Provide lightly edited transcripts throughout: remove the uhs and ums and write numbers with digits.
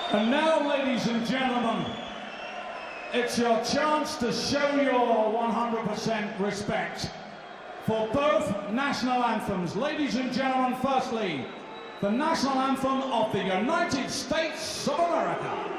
And now, ladies and gentlemen, it's your chance to show your 100% respect for both national anthems. Ladies and gentlemen, firstly, the national anthem of the United States of America.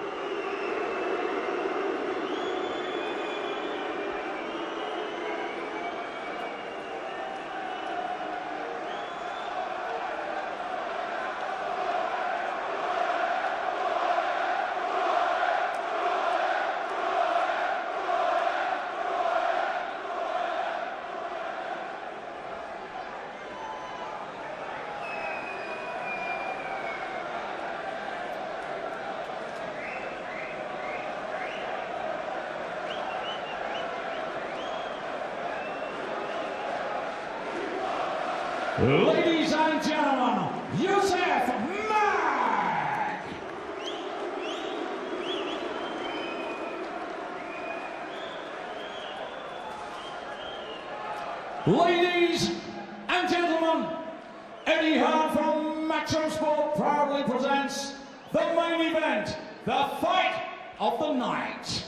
Ladies and gentlemen, Yusaf Mack! Ladies and gentlemen, Eddie Hearn from Mack Sport proudly presents the main event, the fight of the night.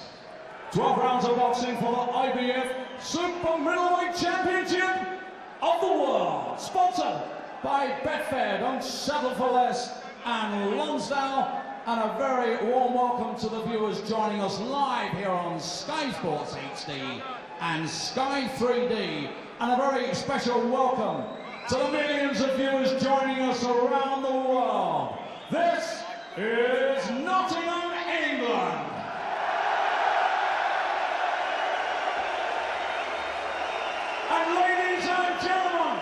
12 rounds of boxing for the IBF Super Middleweight Championship of the world, sponsored by Betfair. Don't settle for less, and Lonsdale, and a very warm welcome to the viewers joining us live here on Sky Sports HD and Sky 3D, and a very special welcome to the millions of viewers joining us around the world. This is Nottingham, England. And ladies and gentlemen,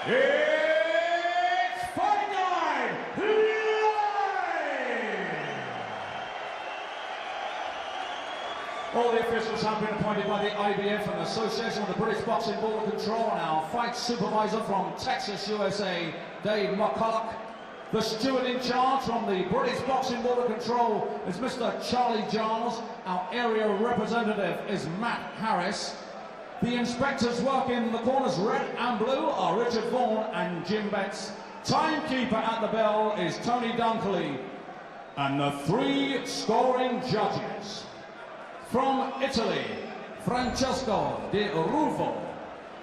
it's Fight Night Live! All the officials have been appointed by the IBF and Association of the British Boxing Board of Control, and our fight supervisor from Texas, USA, Dave McCulloch. The steward in charge from the British Boxing Board of Control is Mr. Charlie Giles. Our area representative is Matt Harris. The inspectors working in the corners red and blue are Richard Vaughan and Jim Betts. Timekeeper at the bell is Tony Dunkley. And the three scoring judges. From Italy, Francesco De Rufo.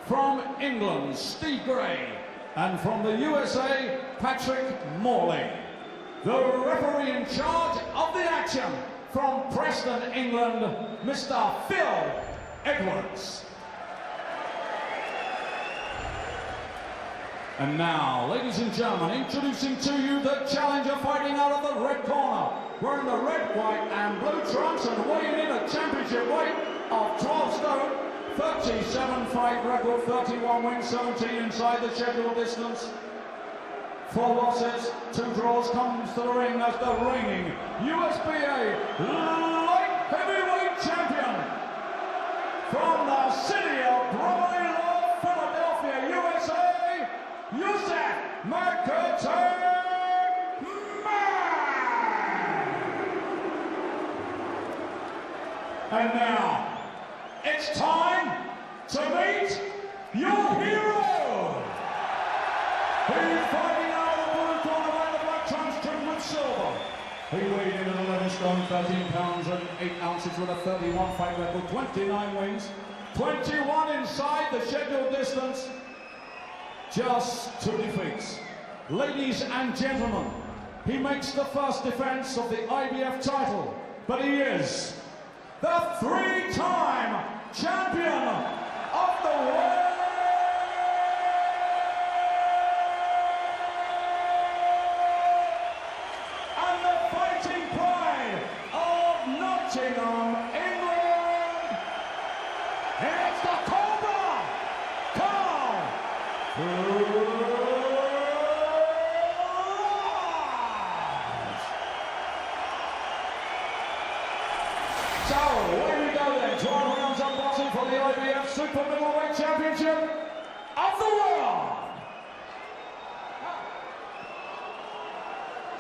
From England, Steve Gray. And from the USA, Patrick Morley. The referee in charge of the action from Preston, England, Mr. Phil Edwards. And now, ladies and gentlemen, introducing to you the challenger fighting out of the red corner. Wearing the red, white and blue trunks and weighing in a championship weight of 12 stone, 37 fight record, 31 wins, 17 inside the scheduled distance. 4 losses, 2 draws, comes to the ring as the reigning USBA light heavyweight champion from the city of Bromley, Philadelphia, USA. Yusaf Mack. And now, it's time to meet your hero. He's fighting out of the blue corner by the black trunks trimmed with silver. He weighed in at 11 stone, 13 pounds and 8 ounces with a 31 fight record, 29 wins, 21 inside the scheduled distance. Just 2 defeats. Ladies and gentlemen, he makes the first defense of the IBF title, but he is the 3-time champion of the world. And the fighting pride of Nottingham, England. It's the Cobra, Carl. So, away we go then. 12 rounds of boxing for the IBF Super Middleweight Championship of the world.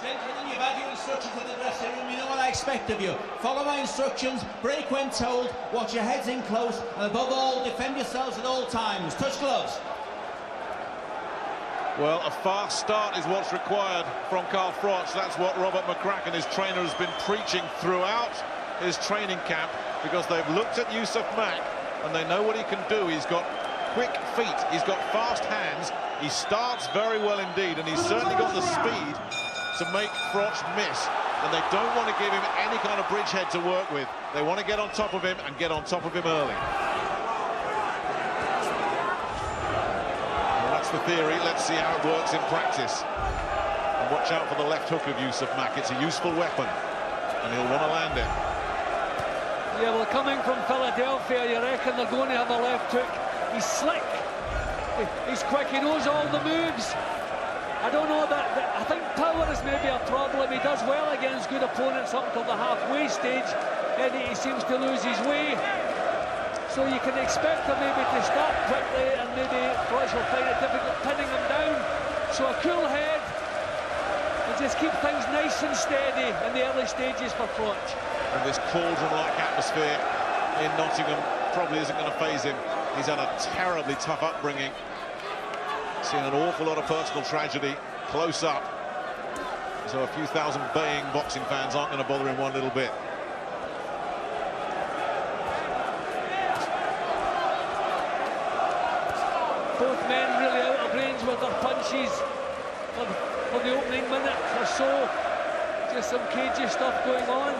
Gentlemen, you've had your instructions in the dressing room. You know what I expect of you. Follow my instructions, break when told, watch your heads in close, and above all, defend yourselves at all times. Touch gloves. Well, a fast start is what's required from Carl Froch. That's what Robert Mack and his trainer has been preaching throughout his training camp, because they've looked at Yusaf Mack and they know what he can do. He's got quick feet, he's got fast hands, he starts very well indeed, and he's certainly got the speed to make Froch miss. And they don't want to give him any kind of bridgehead to work with. They want to get on top of him and get on top of him early. That's the theory. Let's see how it works in practice. And watch out for the left hook of Yusaf Mack. It's a useful weapon, and he'll want to land it. Yeah, well, coming from Philadelphia, you reckon they're going to have a left hook. He's slick, he's quick, he knows all the moves. I don't know that I think power is maybe a problem. He does well against good opponents up until the halfway stage, and he seems to lose his way. So you can expect him maybe to start quickly, and maybe Froch will find it difficult pinning him down. So a cool head, and just keep things nice and steady in the early stages for Froch. And this cauldron-like atmosphere in Nottingham probably isn't going to faze him. He's had a terribly tough upbringing. Seen an awful lot of personal tragedy close up. So a few thousand baying boxing fans aren't going to bother him one little bit. Both men really out of range with their punches for the opening minute or so. Just some cagey stuff going on.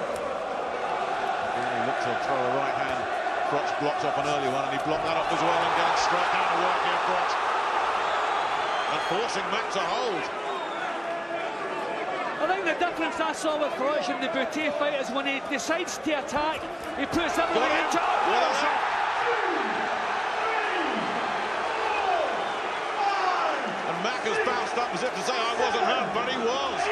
He looked to throw a right hand. Froch blocked up an early one, and he blocked that up as well, and getting straight down to work here, Froch. And forcing Mack to hold. I think the difference I saw with Froch in the Boutte fight is when he decides to attack, he puts everything into it. And Mack has bounced up as if to say, I wasn't hurt, but he was.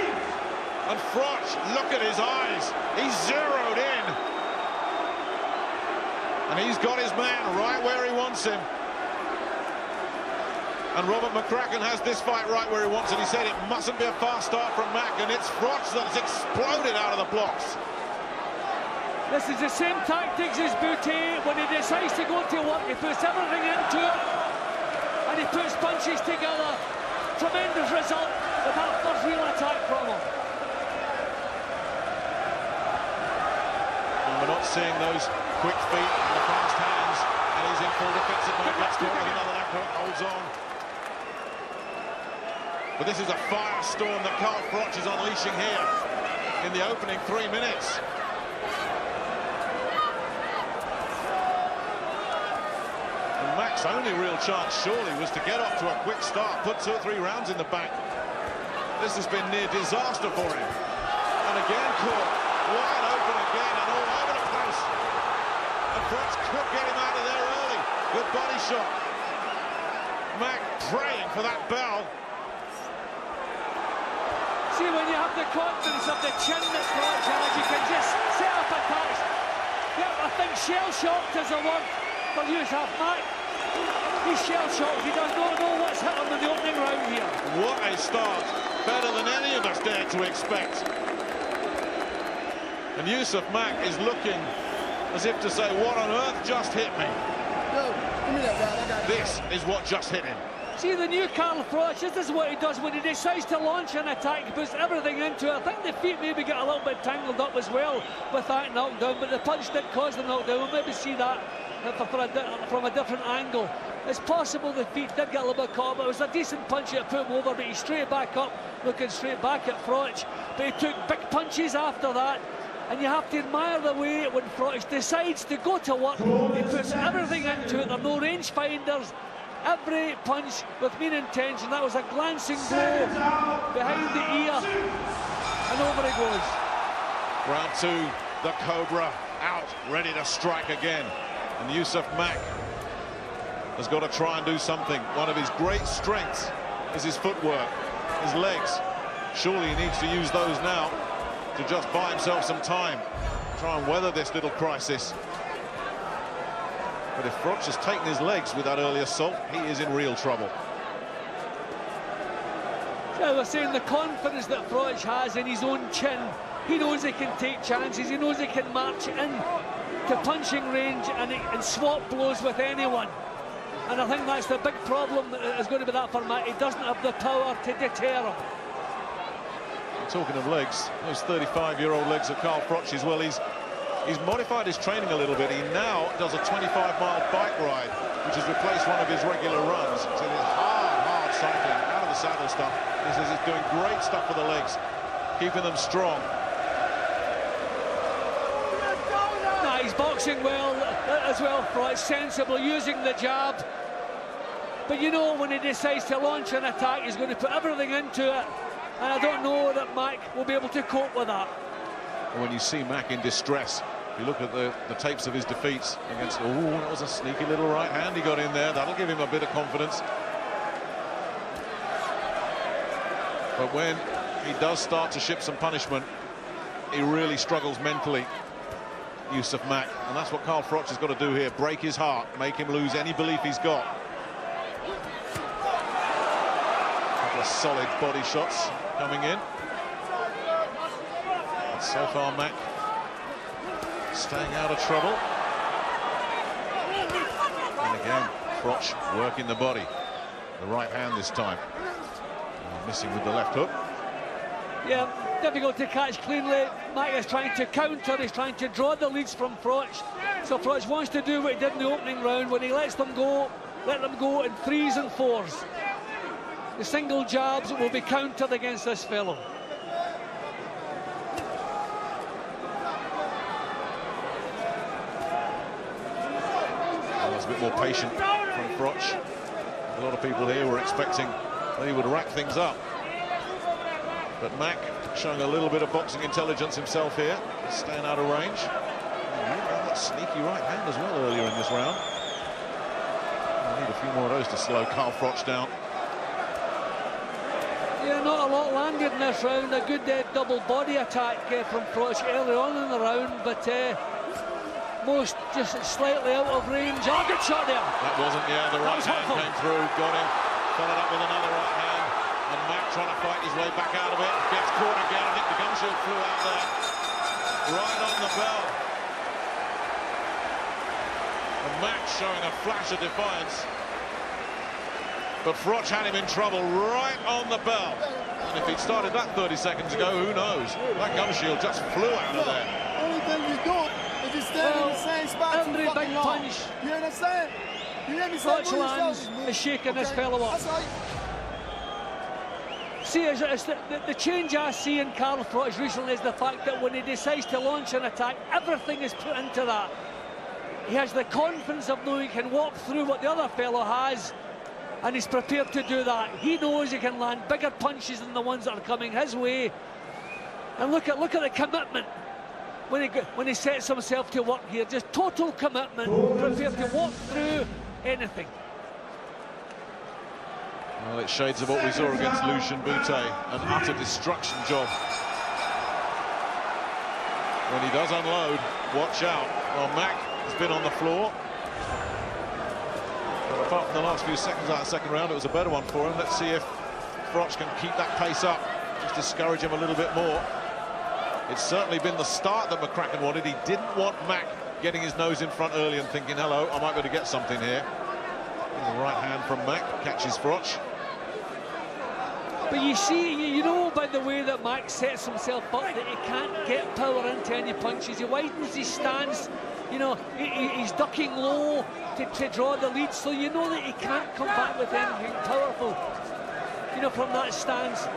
And Froch, look at his eyes. He's zeroed in. And he's got his man right where he wants him. And Robert McCracken has this fight right where he wants it. He said it mustn't be a fast start from Mack, and it's Froch that's exploded out of the blocks. This is the same tactics as Boutte. When he decides to go to work, he puts everything into it, and he puts punches together. Tremendous result with that first real attack from him. And we're not seeing those quick feet and the fast hands, and he's in full defensive mode. Let's go with another left hook, holds on. But this is a firestorm that Carl Froch is unleashing here in the opening 3 minutes. And Mack's only real chance surely was to get off to a quick start, put 2 or 3 rounds in the bank. This has been near disaster for him. And again caught wide open again and all over the place. And Froch could get him out of there early. Good body shot. Mack praying for that bell. See, when you have the confidence of the chin that Froch has, you can just set up attacks. Yeah, I think shell-shocked is a word for Yusaf Mack. He's shell-shocked. He does not know what's hit him in the opening round here. What a start. Better than any of us dared to expect. And Yusaf Mack is looking as if to say, what on earth just hit me? Yo, give me that guy. I got This is what just hit him. See, the new Carl Froch, this is what he does when he decides to launch an attack. He puts everything into it. I think the feet maybe get a little bit tangled up as well with that knockdown, but the punch did cause the knockdown. We'll maybe see that from a different angle. It's possible the feet did get a little bit caught, but it was a decent punch that put him over, but he's straight back up, looking straight back at Froch. But he took big punches after that, and you have to admire the way when Froch decides to go to work. He puts everything into it. There are no range finders. Every punch with mean intention. That was a glancing blow behind the ear, and over it goes. Round 2, the Cobra out, ready to strike again. And Yusaf Mack has got to try and do something. One of his great strengths is his footwork, his legs. Surely he needs to use those now to just buy himself some time, try and weather this little crisis. But if Froch has taken his legs with that early assault, he is in real trouble. Yeah, we're saying the confidence that Froch has in his own chin. He knows he can take chances. He knows he can march in to punching range and swap blows with anyone. And I think that's the big problem is going to be that for Mack. He doesn't have the power to deter him. Talking of legs, those 35-year-old legs of Carl Froch as well. He's modified his training a little bit. He now does a 25-mile bike ride, which has replaced one of his regular runs. So it's hard cycling, out of the saddle stuff. He says it's doing great stuff for the legs, keeping them strong. Nah, he's boxing well as well, Froch, sensible, using the jab. But you know, when he decides to launch an attack, he's going to put everything into it. And I don't know that Mack will be able to cope with that. When you see Mack in distress, you look at the tapes of his defeats against... Oh, that was a sneaky little right hand he got in there. That'll give him a bit of confidence. But when he does start to ship some punishment, he really struggles mentally, Yusaf Mack. And that's what Carl Froch has got to do here. Break his heart, make him lose any belief he's got. Couple of solid body shots coming in. But so far, Mack staying out of trouble. And again, Froch working the body. The right hand this time. Missing with the left hook. Yeah, difficult to catch cleanly. Mack is trying to counter, he's trying to draw the leads from Froch. So Froch wants to do what he did in the opening round when he lets them go, let them go in 3s and 4s. The single jabs will be countered against this fellow. A bit more patient from Froch. A lot of people here were expecting that he would rack things up. But Mack showing a little bit of boxing intelligence himself here, staying out of range. That sneaky right hand as well earlier in this round. We need a few more of those to slow Carl Froch down. Yeah, not a lot landed in this round. A good double body attack from Froch early on in the round, but most just slightly out of range. Oh, good shot there. That wasn't, yeah, the right hand came through, got him, followed up with another right hand, and Mack trying to fight his way back out of it, gets caught again. I think the gum shield flew out there, right on the bell. And Mack showing a flash of defiance, but Froch had him in trouble right on the bell. And if he'd started that 30 seconds ago, who knows? That gum shield just flew out of there. Only thing you do is just stand in the same spot. Every big punch. You understand? You hear me say? Froch lands is shaking this fellow up. That's right. See, it's the change I see in Carl Froch recently is the fact that when he decides to launch an attack, everything is put into that. He has the confidence of knowing he can walk through what the other fellow has, and he's prepared to do that. He knows he can land bigger punches than the ones that are coming his way. And look at the commitment when he sets himself to work here. Just total commitment, prepared to walk through anything. Well, it's shades of what we saw against Lucian Bute, an utter destruction job. When he does unload, watch out. Well, Mack has been on the floor. But apart from the last few seconds of that second round, it was a better one for him. Let's see if Froch can keep that pace up, just discourage him a little bit more. It's certainly been the start that McCracken wanted. He didn't want Mack getting his nose in front early and thinking, hello, I might be able to get something here. The right hand from Mack catches Froch. But you see, you know by the way that Mack sets himself up that he can't get power into any punches. He widens his stance, you know, he's ducking low to draw the lead, so you know that he can't come back with anything powerful, you know, from that stance.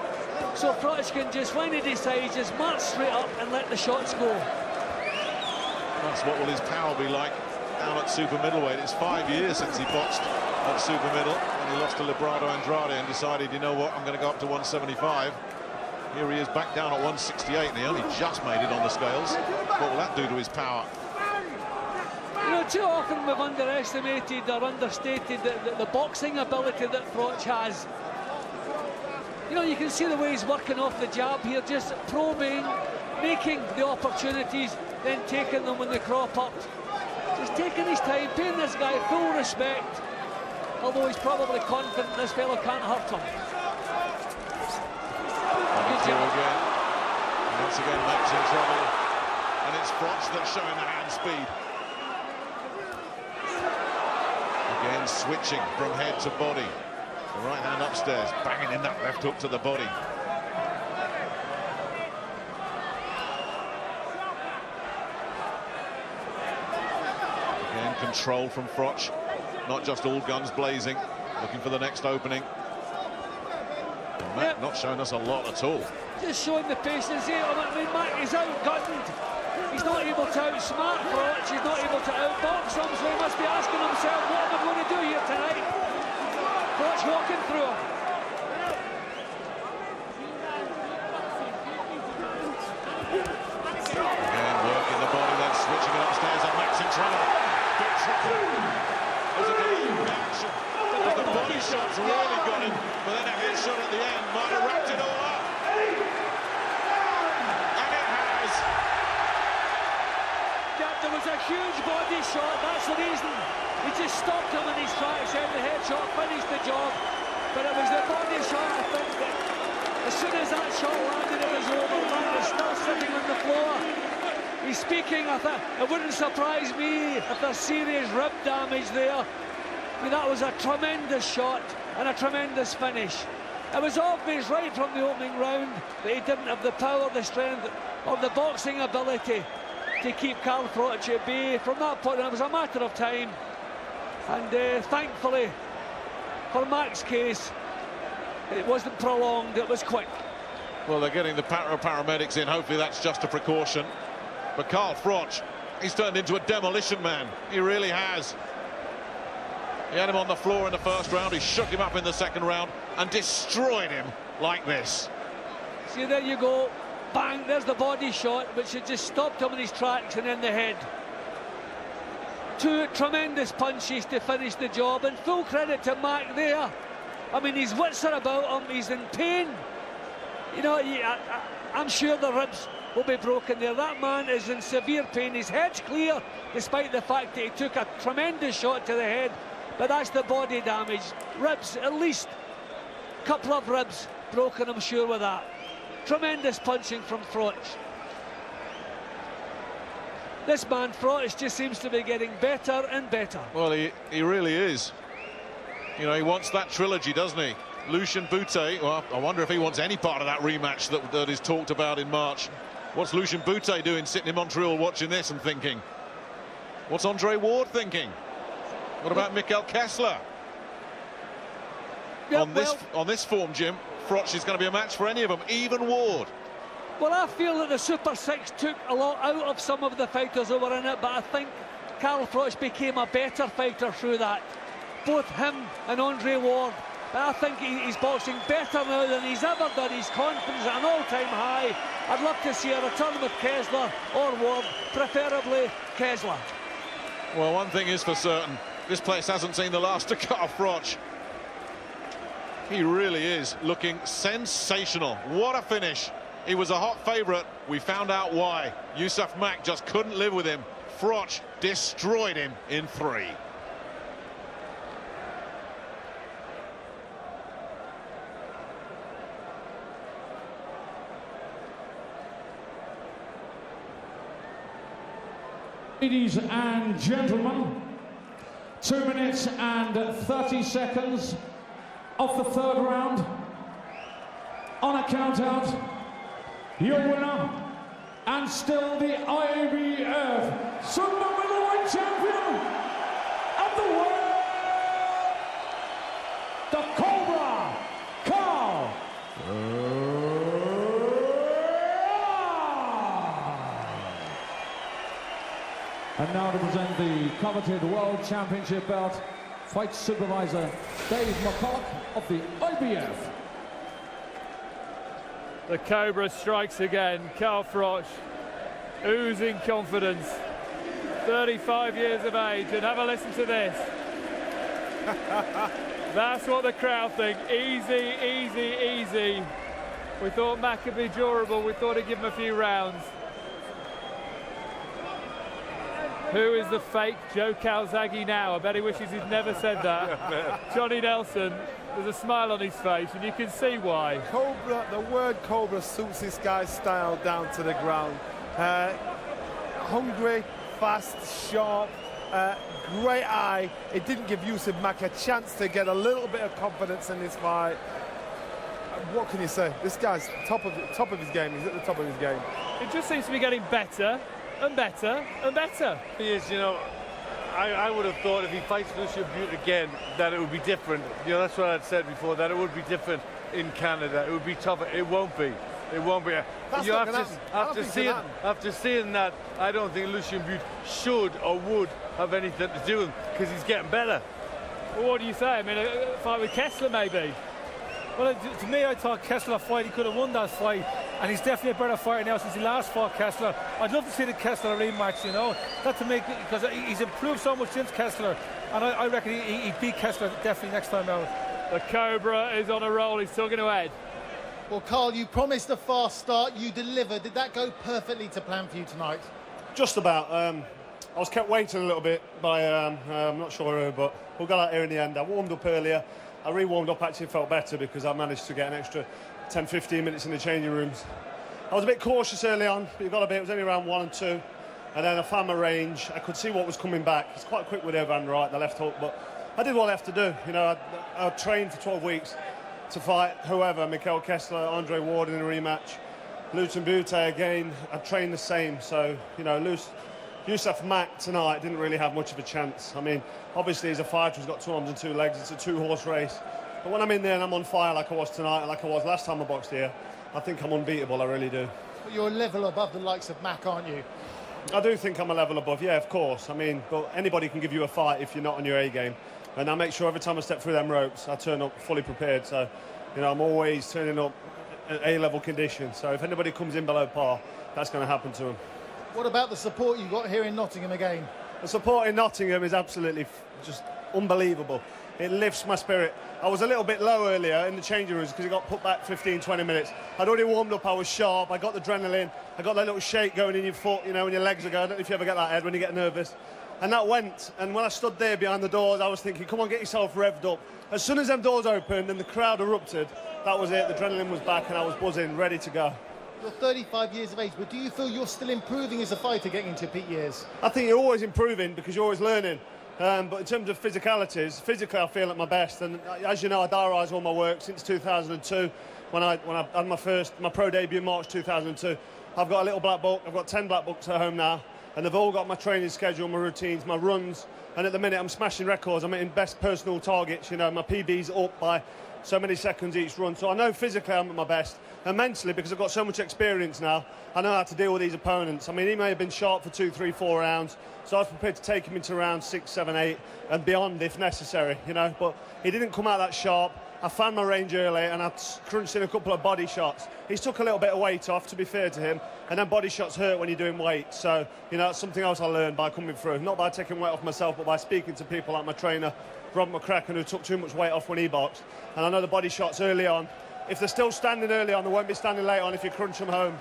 So Froch can just, when he decides, just march straight up and let the shots go. That's what will his power be like down at super middleweight. It's 5 years since he boxed at super middle, and he lost to Librado Andrade and decided, you know what, I'm going to go up to 175. Here he is back down at 168, and he only just made it on the scales. What will that do to his power? You know, too often we've underestimated or understated the boxing ability that Froch has. You know, you can see the way he's working off the jab here, just probing, making the opportunities, then taking them when they crop up. Just taking his time, paying this guy full respect, although he's probably confident this fellow can't hurt him. Again. Once again, Mack's in trouble, and it's Froch that's showing the hand speed. Again, Again, switching from head to body. The right hand upstairs, banging in that left hook to the body. Again, control from Froch. Not just all guns blazing, looking for the next opening. And Mack not showing us a lot at all. Just showing the patience here. I mean, Mack is outgunned. He's not able to outsmart Froch. He's not able to outbox him, so he must be asking himself, what am I going to do here tonight? Froch walking through him. Again, working the body, then switching it upstairs, and Mack's in trouble. Big triple. Was it a reaction? The body shots really got him, but then a headshot at the end might have wrapped it all up. And it has. Yeah, there was a huge body shot, that's the reason. He just stopped him in his tracks, and the headshot finished the job. But it was the body shot, I think, that as soon as that shot landed, it was over. Mack was still sitting on the floor. He's speaking, I think, it wouldn't surprise me if there's serious rib damage there. I mean, that was a tremendous shot and a tremendous finish. It was obvious right from the opening round that he didn't have the power, the strength, or the boxing ability to keep Carl Froch at bay. From that point on, it was a matter of time. And thankfully, for Mack's case, it wasn't prolonged, it was quick. Well, they're getting the paramedics in. Hopefully that's just a precaution. But Carl Froch, he's turned into a demolition man. He really has. He had him on the floor in the first round. He shook him up in the second round and destroyed him like this. See, there you go. Bang, there's the body shot, which had just stopped him in his tracks, and then the head. Two tremendous punches to finish the job, and full credit to Mack there. I mean, his wits are about him, he's in pain. You know, I'm sure the ribs will be broken there. That man is in severe pain. His head's clear, despite the fact that he took a tremendous shot to the head. But that's the body damage. Ribs, at least a couple of ribs broken, I'm sure, with that. Tremendous punching from Froch. This man, Froch, just seems to be getting better and better. Well, he really is. You know, he wants that trilogy, doesn't he? Lucian Boutte, well, I wonder if he wants any part of that rematch that is talked about in March. What's Lucian Boutte doing, sitting in Montreal watching this and thinking? What's Andre Ward thinking? What about Mikkel Kessler? Yeah, on this form, Jim, Froch is going to be a match for any of them, even Ward. Well, I feel that the Super Six took a lot out of some of the fighters who were in it, but I think Carl Froch became a better fighter through that. Both him and Andre Ward. But I think he's boxing better now than he's ever done. His confidence at an all-time high. I'd love to see a return with Kessler or Ward, preferably Kessler. Well, one thing is for certain, this place hasn't seen the last of Carl Froch. He really is looking sensational. What a finish. He was a hot favourite. We found out why. Yusaf Mack just couldn't live with him. Froch destroyed him in 3. Ladies and gentlemen, 2 minutes and 30 seconds of the third round. On a count out, your winner and still the IBF Super Middleweight Champion of the world, the Cobra, Carl. And now to present the coveted World Championship belt, fight supervisor Dave McCulloch of the IBF. The Cobra strikes again. Carl Froch, oozing confidence, 35 years of age, and have a listen to this. That's what the crowd think. Easy, easy, easy. We thought Mack could be durable. We thought he'd give him a few rounds. Who is the fake Joe Calzaghe now? I bet he wishes he'd never said that. Johnny Nelson, there's a smile on his face, and you can see why. Cobra, the word Cobra suits this guy's style down to the ground. Hungry, fast, sharp, Great eye. It didn't give Yusaf Mack a chance to get a little bit of confidence in this fight. What can you say? This guy's top of his game. He's at the top of his game. It just seems to be getting better and better and better. He is, you know. I would have thought if he fights Lucian Butte again that it would be different. You know, that's what I'd said before, that it would be different in Canada. It would be tougher. It won't be. It won't be. That's not gonna happen. After seeing that, I don't think Lucian Butte should or would have anything to do with him, because he's getting better. Well, what do you say? I mean, a fight with Kessler, maybe? Well, to me, I thought Kessler fight, he could have won that fight, and he's definitely a better fighter now since he last fought Kessler. I'd love to see the Kessler rematch, you know, that to make, because he's improved so much since Kessler, and I reckon he'd beat Kessler definitely next time out. The Cobra is on a roll. He's talking to Ed. Well, Carl, you promised a fast start. You delivered. Did that go perfectly to plan for you tonight? Just about. I was kept waiting a little bit by, I'm not sure who, but we got out here in the end. I warmed up earlier. I re-warmed up, actually felt better because I managed to get an extra 10-15 minutes in the changing rooms. I was a bit cautious early on, but you got a bit. It was only round 1 and 2. And then I found my range. I could see what was coming back. It's quite quick with Evan right, the left hook, but I did what I have to do. You know, I trained for 12 weeks to fight whoever, Mikhail Kessler, Andre Ward in a rematch, Lucian Butte again. I trained the same, so, you know, Yusaf Mack tonight didn't really have much of a chance. I mean, obviously he's a fighter, he's got 2 arms and 2 legs, it's a 2-horse race. But when I'm in there and I'm on fire like I was tonight, and like I was last time I boxed here, I think I'm unbeatable, I really do. But you're a level above the likes of Mack, aren't you? I do think I'm a level above, yeah, of course. I mean, but anybody can give you a fight if you're not on your A game. And I make sure every time I step through them ropes, I turn up fully prepared. So, you know, I'm always turning up at A-level conditions. So if anybody comes in below par, that's going to happen to them. What about the support you got here in Nottingham again? The support in Nottingham is absolutely just unbelievable. It lifts my spirit. I was a little bit low earlier in the changing rooms because it got put back 15-20 minutes. I'd already warmed up, I was sharp, I got the adrenaline, I got that little shake going in your foot, you know, when your legs are going. I don't know if you ever get that, Ed, when you get nervous. And that went, and when I stood there behind the doors, I was thinking, come on, get yourself revved up. As soon as them doors opened and the crowd erupted, that was it, the adrenaline was back and I was buzzing, ready to go. You're 35 years of age, but do you feel you're still improving as a fighter getting into peak years? I think you're always improving because you're always learning. But in terms of physicalities, physically I feel at my best. And as you know, I diarised all my work since 2002, when I had my pro debut in March 2002. I've got a little black book. I've got 10 black books at home now, and they've all got my training schedule, my routines, my runs. And at the minute, I'm smashing records. I'm hitting best personal targets. You know, my PB's up by so many seconds each run. So I know physically I'm at my best. And mentally, because I've got so much experience now, I know how to deal with these opponents. I mean, he may have been sharp for 2, 3, 4 rounds, so I was prepared to take him into round 6, 7, 8 and beyond if necessary, you know. But he didn't come out that sharp. I found my range early and I crunched in a couple of body shots. He's took a little bit of weight off, to be fair to him, and then body shots hurt when you're doing weight. So, you know, that's something else I learned by coming through. Not by taking weight off myself, but by speaking to people like my trainer, Robert McCracken, who took too much weight off when he boxed. And I know the body shots early on, if they're still standing early on, they won't be standing late on if you crunch them home.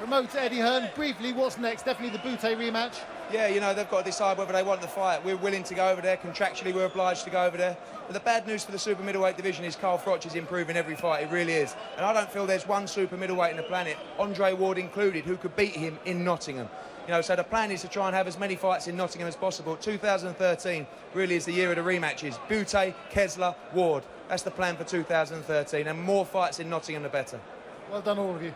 Remote to Eddie Hearn, briefly, what's next? Definitely the Butte rematch? Yeah, you know, they've got to decide whether they want the fight. We're willing to go over there, contractually we're obliged to go over there. But the bad news for the super middleweight division is Carl Froch is improving every fight, he really is. And I don't feel there's one super middleweight in the planet, Andre Ward included, who could beat him in Nottingham. You know, so the plan is to try and have as many fights in Nottingham as possible. 2013 really is the year of the rematches. Butte, Kessler, Ward. That's the plan for 2013, and more fights in Nottingham the better. Well done, all of you.